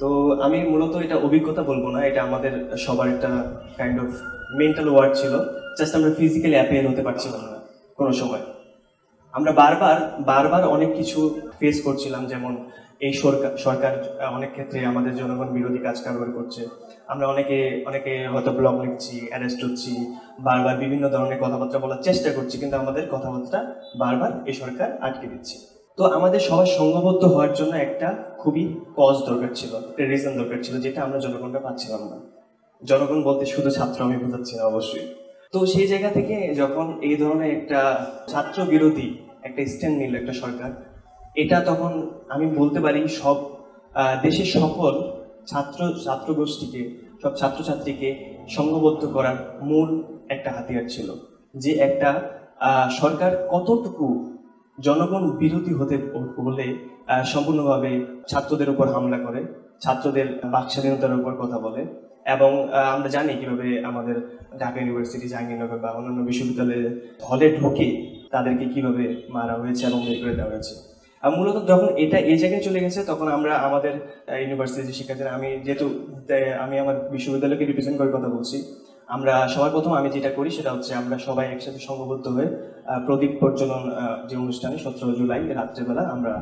তো আমি মূলত এটা অভিজ্ঞতা বলবো না, এটা আমাদের সবার একটা কাইন্ড অফ মেন্টাল ওয়ার্ক ছিল। জাস্ট আমরা ফিজিক্যালি অ্যাপিয়ার হতে পারছিলাম না কোনো সময়। আমরা বারবার বারবার অনেক কিছু ফেস করছিলাম, যেমন এই সরকার সরকার অনেক ক্ষেত্রে আমাদের জনগণ বিরোধী কাজ কারবার করছে। আমরা অনেকে অনেকে হয়তো ব্লগ লিখছি, অ্যারেস্ট হচ্ছি, বারবার বিভিন্ন ধরনের কথাবার্তা বলার চেষ্টা করছি, কিন্তু আমাদের কথাবার্তা বারবার এই সরকার আটকে দিচ্ছে। তো আমাদের সবার সংঘবদ্ধ হওয়ার জন্য একটা খুবই কজ দরকার ছিল, একটা রিজন দরকার ছিল, যেটা আমরা জনগণটা পাচ্ছিলাম না। জনগণ বলতে শুধু ছাত্র আমি বোঝাচ্ছি না অবশ্যই। তো সেই জায়গা থেকে যখন এই ধরনের একটা ছাত্র বিরোধী একটা স্ট্যান্ড নিল একটা সরকার, এটা তখন আমি বলতে পারি সব দেশের সকল ছাত্র গোষ্ঠীকে, সব ছাত্রছাত্রীকে সংঘবদ্ধ করার মূল একটা হাতিয়ার ছিল। যে একটা সরকার কতটুকু জনগণ বিরোধী হতে বলে সম্পূর্ণভাবে ছাত্রদের উপর হামলা করে, ছাত্রদের বাক স্বাধীনতার উপর কথা বলে। এবং আমরা জানি কিভাবে আমাদের ঢাকা ইউনিভার্সিটি, জাহাঙ্গীরনগর বা অন্যান্য বিশ্ববিদ্যালয়ে হলে ঢুকে তাদেরকে কিভাবে মারা হয়েছে এবং বের করে দেওয়া হয়েছে। আর মূলত যখন এটা এই জায়গায় চলে গেছে, তখন আমরা আমাদের ইউনিভার্সিটির শিক্ষার্থীরা, আমি যেহেতু আমি আমার বিশ্ববিদ্যালয়কে রিপ্রেজেন্ট করে কথা বলছি, আমরা সবার প্রথম আমি যেটা করি সেটা হচ্ছে আমরা সবাই একসাথে সংঘবদ্ধ হয়ে প্রদীপ প্রজ্বলন যে অনুষ্ঠানে 17 জুলাই রাত্রেবেলা আমরা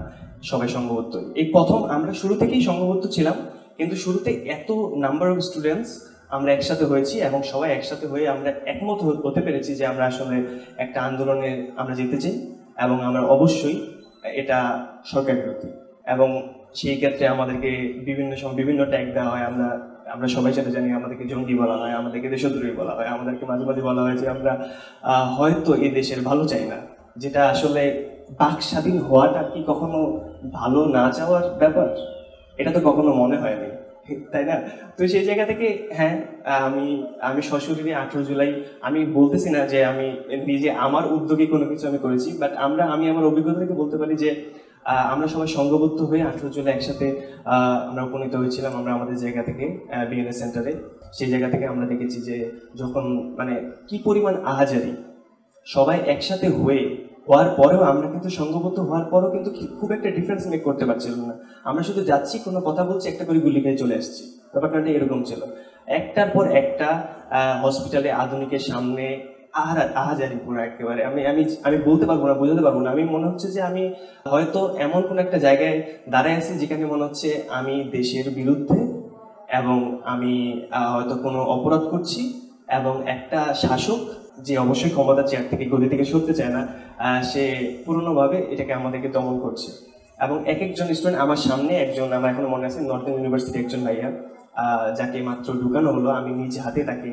সবাই সংঘবদ্ধ হই। এই প্রথম আমরা শুরু থেকেই সংঘবদ্ধ ছিলাম, কিন্তু শুরুতে এত নাম্বার অফ স্টুডেন্টস আমরা একসাথে হয়েছি এবং সবাই একসাথে হয়ে আমরা একমত হতে পেরেছি যে আমরা আসলে একটা আন্দোলনে আমরা যেতে চাই এবং আমরা অবশ্যই এটা সরকার বিরোধী। এবং সেই ক্ষেত্রে আমাদেরকে বিভিন্ন সময় বিভিন্ন ট্যাগ দেওয়া হয়। আমরা সবাই সাথে জানি আমাদেরকে জঙ্গি বলা হয়, আমাদেরকে দেশদ্রোহী বলা হয়, আমাদেরকে মাঝে মাঝে বলা হয় যে আমরা হয়তো এই দেশের ভালো চাই না, যেটা আসলে বাক স্বাধীন হওয়াটা কি কখনো ভালো না চাওয়ার ব্যাপার? এটা তো কখনো মনে হয়নি, তাই না? তো সেই জায়গা থেকে হ্যাঁ, আমি সশরীরে 18 জুলাই, আমি বলতেছি না যে আমি নিজে আমার উদ্যোগে কোনো কিছু আমি করেছি, বাট আমি আমার অভিজ্ঞতা থেকে বলতে পারি যে আমরা সবাই সংঘবদ্ধ হয়ে 18 জুলাই একসাথে আমরা উপনীত হয়েছিলাম। আমরা আমাদের জায়গা থেকে বিএনএ সেন্টারে, সেই জায়গা থেকে আমরা দেখেছি যে যখন মানে কি পরিমাণ আহাজারি, সবাই একসাথে হওয়ার পরেও আমরা কিন্তু সংঘবদ্ধ হওয়ার পরেও কিন্তু খুব একটা ডিফারেন্স মেক করতে পারছিলাম না। আমরা শুধু যাচ্ছি, কোনো কথা বলছি, একটা করে গুলি খেয়ে চলে আসছি। ব্যাপারটা এরকম ছিল। একটার পর একটা হসপিটালে আধুনিকের সামনে আহাজারি পুরো একেবারে। আমি আমি আমি বলতে পারবো না, বোঝাতে পারবো না। আমি মনে হচ্ছে যে আমি হয়তো এমন কোনো একটা জায়গায় দাঁড়ায় আছি যেখানে মনে হচ্ছে আমি দেশের বিরুদ্ধে, এবং আমি হয়তো কোনো অপরাধ করছি, এবং একটা শাসক যে অবশ্যই ক্ষমতা চেয়ার থেকে গদি থেকে সরতে চায় না, সে পুরোনোভাবে এটাকে আমাদেরকে দমন করছে। এবং এক একজন স্টুডেন্ট, আমার সামনে একজন, আমার এখনো মনে আছে, নর্থ ইউনিভার্সিটি একজন ভাইয়া, যাকে মাত্র ঢুকানো হলো, আমি নিজ হাতে তাকে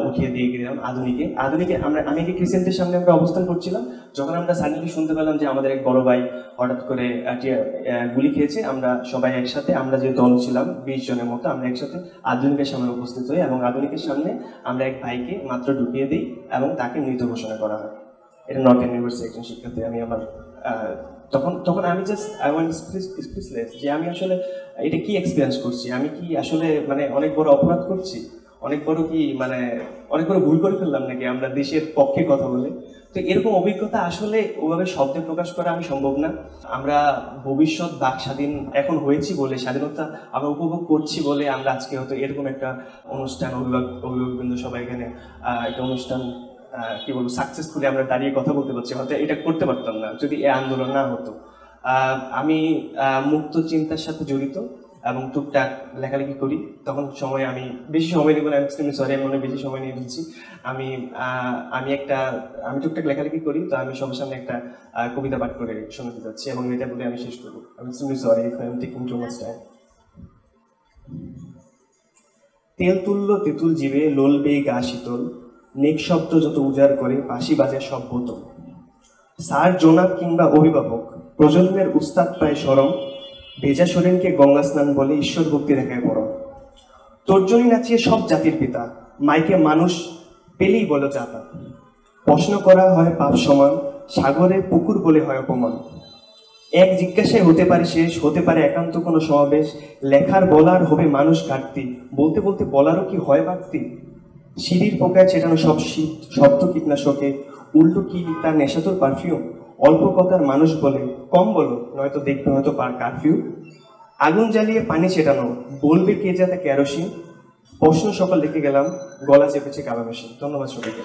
উঠিয়ে দিয়ে গেলাম আধুনিকে আমি কি ক্রিসেন্টের সামনে আমরা অবস্থান করছিলাম, যখন আমরা সাডেনলি শুনতে পেলাম যে আমাদের এক বড় ভাই হঠাৎ করে গুলি খেয়েছে। আমরা সবাই একসাথে, আমরা যে দল ছিলাম 20 জনের মতো, আমরা একসাথে আধুনিকের সামনে উপস্থিত হই এবং আধুনিকের সামনে আমরা এক ভাইকে মাত্র ঢুকিয়ে দিই এবং তাকে মৃত ঘোষণা করা হয়। এটা নর্থ ইউনিভার্সিটি একজন শিক্ষার্থী। আমি আমার তখন আমি জাস্ট আই ওয়ান্ট স্পিচলেস, যে আমি আসলে এটা কি এক্সপিরিয়েন্স করছি, আমি কি আসলে মানে অনেক বড় অপরাধ করছি, অনেক বড় ভুল করে ফেললাম নাকি আমরা দেশের পক্ষে কথা বলে। তো এরকম অভিজ্ঞতা আসলে ওভাবে শব্দে প্রকাশ করা আমি সম্ভব না। আমরা ভবিষ্যৎ বাক স্বাধীন এখন হয়েছি বলে, স্বাধীনতা আমরা উপভোগ করছি বলে আমরা আজকে হয়তো এরকম একটা অনুষ্ঠান, অভিভাবকবৃন্দ সবাই এখানে একটা অনুষ্ঠান কি বলবো সাকসেসফুলি আমরা দাঁড়িয়ে কথা বলতে পারছি। হয়তো এটা করতে পারতাম না যদি এই আন্দোলন না হতো। আমি মুক্ত চিন্তার সাথে জড়িত এবং টুকটাক লেখালেখি করি। তখন সময় আমি বেশি সময় নেব না, সরি, আমি অনেক বেশি সময় নিয়ে দিচ্ছি। আমি টুকটাক লেখালেখি করি, তো আমি সবার সামনে একটা কবিতা পাঠ করে শোনাতে যাচ্ছি এবং এটা বলে আমি শেষ করবো। আমি sorry if I am taking too much time. তেল তুল্য তেঁতুল জীবে লোলবে গা শীতল, নেক শব্দ যত উজাড় করে বাঁশি বাজে সব বোতল। স্যার জোনাক কিংবা অভিভাবক, প্রজন্মের উস্তাদ প্রায় সরম, ভেজা শরীরকে গঙ্গা স্নান বলে ঈশ্বর ভক্তি দেখায় বড়। তর্জনী নাচিয়ে সব জাতির পিতা, মাইকে মানুষ পেলেই বলো জাতা। প্রশ্ন করা হয় পাপ সমান, সাগরে পুকুর বলে হয় অপমান। এক জিজ্ঞাসায় হতে পারে শেষ, হতে পারে একান্ত কোনো সমাবেশ। লেখার বলার হবে মানুষ ঘাটতি, বলতে বলতে বলারও কি হয় বাড়তি। সিঁড়ির পোকায় ছেটানো সব শীত শব্দ কীটনাশকে, উল্টো কি তার নেশাতুর পারফিউম। অল্প কথার মানুষ বলে কম বলো, নয়তো দেখবে হয়তো কারফিউ। আগুন জ্বালিয়ে পানি ছেটানো, বলবে কে যাতে কেরোসিন, প্রশ্ন সকল লিখে গেলাম, গলা চেপেছে কালো মেশিন। ধন্যবাদ সবাইকে।